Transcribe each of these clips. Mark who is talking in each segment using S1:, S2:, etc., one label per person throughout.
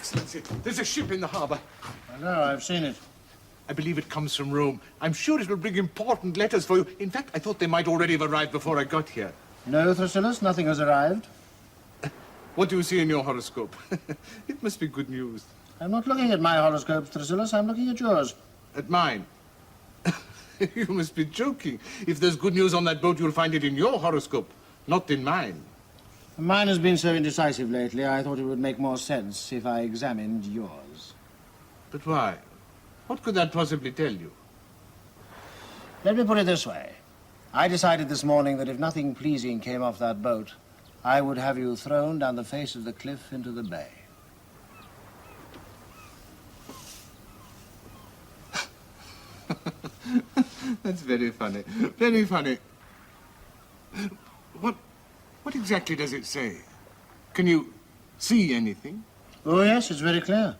S1: Excellency, there's a ship in the harbour.
S2: I know, I've seen it.
S1: I believe it comes from Rome. I'm sure it will bring important letters for you. In fact, I thought they might already have arrived before I got here.
S2: No, Thrasyllus, nothing has arrived.
S1: What do you see in your horoscope? It must be good news.
S2: I'm not looking at my horoscope, Thrasyllus. I'm looking at yours.
S1: At mine? You must be joking. If there's good news on that boat, you'll find it in your horoscope, not in mine.
S2: Mine has been so indecisive lately, I thought it would make more sense if I examined yours.
S1: But why? What could that possibly tell you?
S2: Let me put it this way. I decided this morning that if nothing pleasing came off that boat, I would have you thrown down the face of the cliff into the bay.
S1: That's very funny. Very funny. What exactly does it say? Can you see anything?
S2: Oh, yes, it's very clear.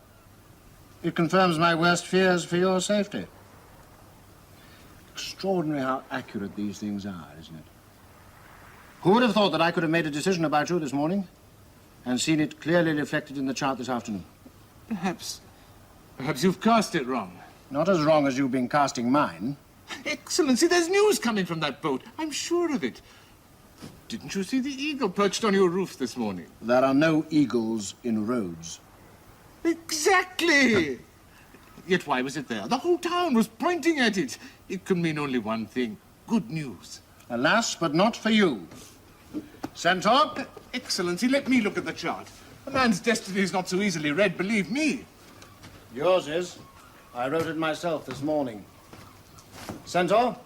S2: It confirms my worst fears for your safety. Extraordinary how accurate these things are, isn't it? Who would have thought that I could have made a decision about you this morning and seen it clearly reflected in the chart this afternoon?
S1: Perhaps you've cast it wrong.
S2: Not as wrong as you've been casting mine.
S1: Excellency, there's news coming from that boat. I'm sure of it. Didn't you see the eagle perched on your roof this morning?
S2: There are no eagles in roads.
S1: Exactly! Yet why was it there? The whole town was pointing at it. It could mean only one thing. Good news.
S2: Alas, but not for you. Centaur?
S1: Excellency, let me look at the chart. A man's destiny is not so easily read, believe me.
S2: Yours is. I wrote it myself this morning. Centaur,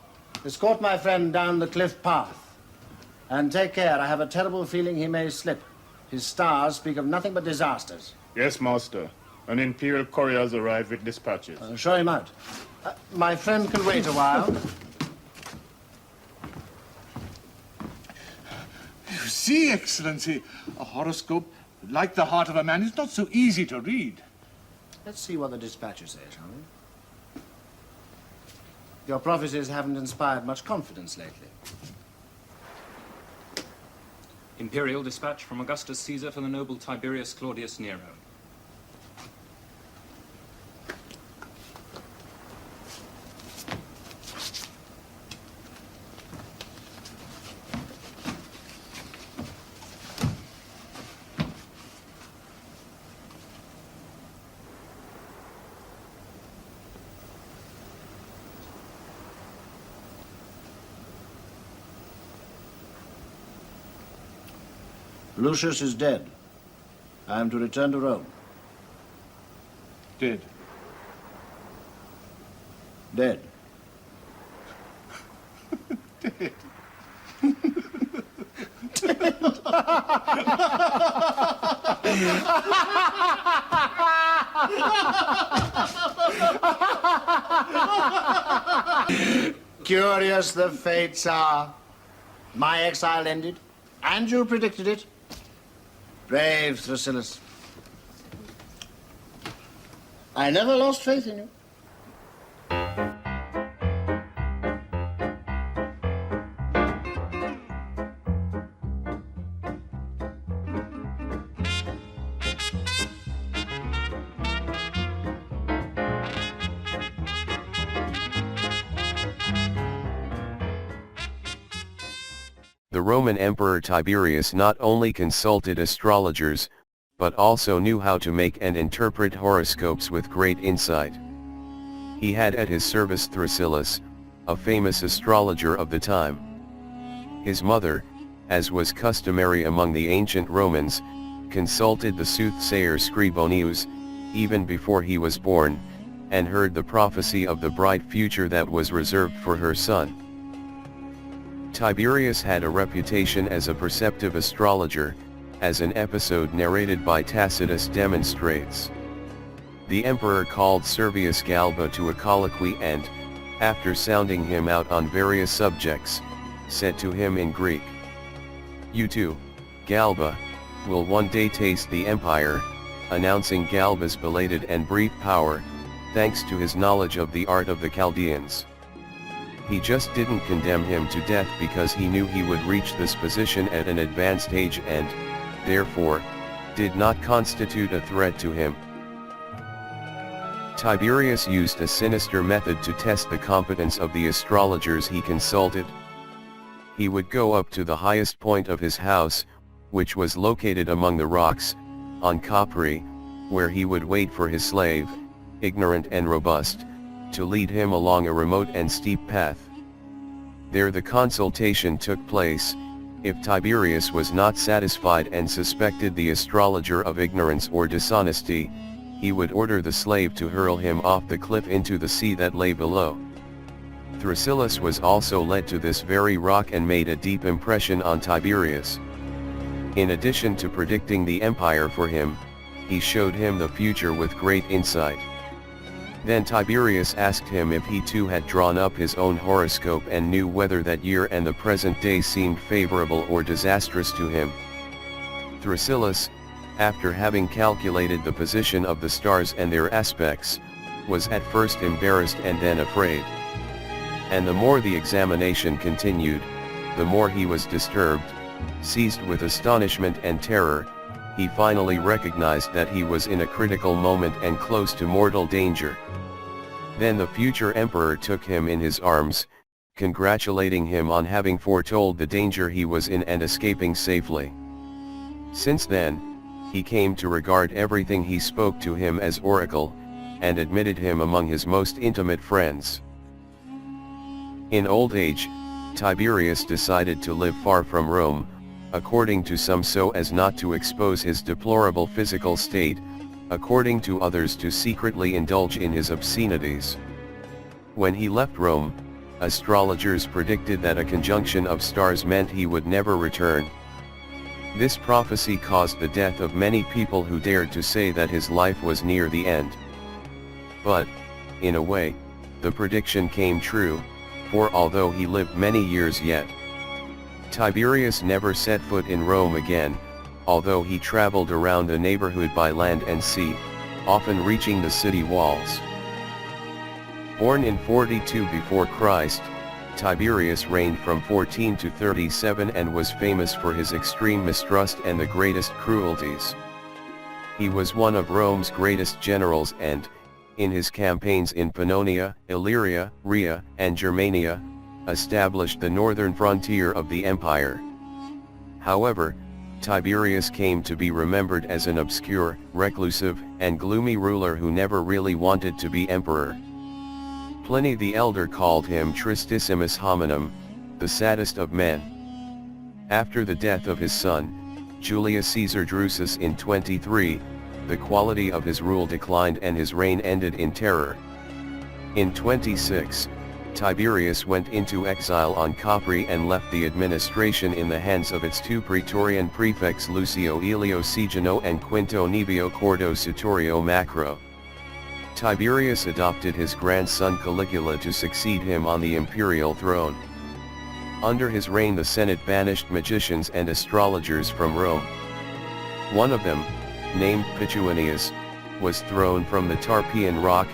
S2: escort my friend down the cliff path. And take care, I have a terrible feeling he may slip. His stars speak of nothing but disasters.
S3: Yes, Master. An Imperial courier has arrived with dispatches.
S2: Show him out. My friend can wait a while.
S1: You see, Excellency, a horoscope, like the heart of a man, is not so easy to read.
S2: Let's see what the dispatches say, shall we? Your prophecies haven't inspired much confidence lately.
S4: Imperial dispatch from Augustus Caesar for the noble Tiberius Claudius Nero.
S2: Lucius is dead. I am to return to Rome.
S1: Dead.
S2: Dead.
S1: Dead.
S2: Curious the fates are. My exile ended, and you predicted it. Brave Thrasyllus. I never lost faith in you.
S5: The Roman Emperor Tiberius not only consulted astrologers, but also knew how to make and interpret horoscopes with great insight. He had at his service Thrasyllus, a famous astrologer of the time. His mother, as was customary among the ancient Romans, consulted the soothsayer Scribonius, even before he was born, and heard the prophecy of the bright future that was reserved for her son. Tiberius had a reputation as a perceptive astrologer, as an episode narrated by Tacitus demonstrates. The emperor called Servius Galba to a colloquy and, after sounding him out on various subjects, said to him in Greek, "You too, Galba, will one day taste the empire," announcing Galba's belated and brief power, thanks to his knowledge of the art of the Chaldeans. He just didn't condemn him to death because he knew he would reach this position at an advanced age and, therefore, did not constitute a threat to him, Tiberius used a sinister method to test the competence of the astrologers he consulted. He would go up to the highest point of his house, which was located among the rocks, on Capri, where he would wait for his slave, ignorant and robust, to lead him along a remote and steep path. There the consultation took place. If Tiberius was not satisfied and suspected the astrologer of ignorance or dishonesty, he would order the slave to hurl him off the cliff into the sea that lay below. Thrasyllus was also led to this very rock and made a deep impression on Tiberius. In addition to predicting the empire for him, he showed him the future with great insight. Then Tiberius asked him if he too had drawn up his own horoscope and knew whether that year and the present day seemed favorable or disastrous to him. Thrasyllus, after having calculated the position of the stars and their aspects, was at first embarrassed and then afraid. And the more the examination continued, the more he was disturbed, seized with astonishment and terror. He finally recognized that he was in a critical moment and close to mortal danger. Then the future emperor took him in his arms, congratulating him on having foretold the danger he was in and escaping safely. Since then, he came to regard everything he spoke to him as oracle, and admitted him among his most intimate friends. In old age, Tiberius decided to live far from Rome, according to some so as not to expose his deplorable physical state, according to others to secretly indulge in his obscenities. When he left Rome, astrologers predicted that a conjunction of stars meant he would never return. This prophecy caused the death of many people who dared to say that his life was near the end. But, in a way, the prediction came true, for although he lived many years yet, Tiberius never set foot in Rome again, although he traveled around the neighborhood by land and sea, often reaching the city walls. Born in 42 before Christ, Tiberius reigned from 14 to 37 and was famous for his extreme mistrust and the greatest cruelties. He was one of Rome's greatest generals and, in his campaigns in Pannonia, Illyria, Rhea, and Germania, established the northern frontier of the empire. However, Tiberius came to be remembered as an obscure, reclusive, and gloomy ruler who never really wanted to be emperor. Pliny the Elder called him tristissimus hominum, the saddest of men. After the death of his son, Julius Caesar Drusus in 23, the quality of his rule declined and his reign ended in terror. In 26, Tiberius went into exile on Capri and left the administration in the hands of its two praetorian prefects Lucio Aelio Sigeno and Quinto Nevio Cordo Sutorio Macro. Tiberius adopted his grandson Caligula to succeed him on the imperial throne. Under his reign the Senate banished magicians and astrologers from Rome. One of them, named Pituinius, was thrown from the Tarpeian Rock,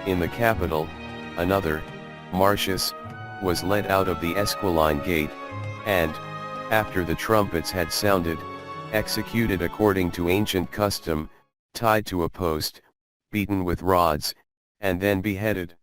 S5: in the capital. Another, Marcius, was led out of the Esquiline Gate, and, after the trumpets had sounded, executed according to ancient custom, tied to a post, beaten with rods, and then beheaded.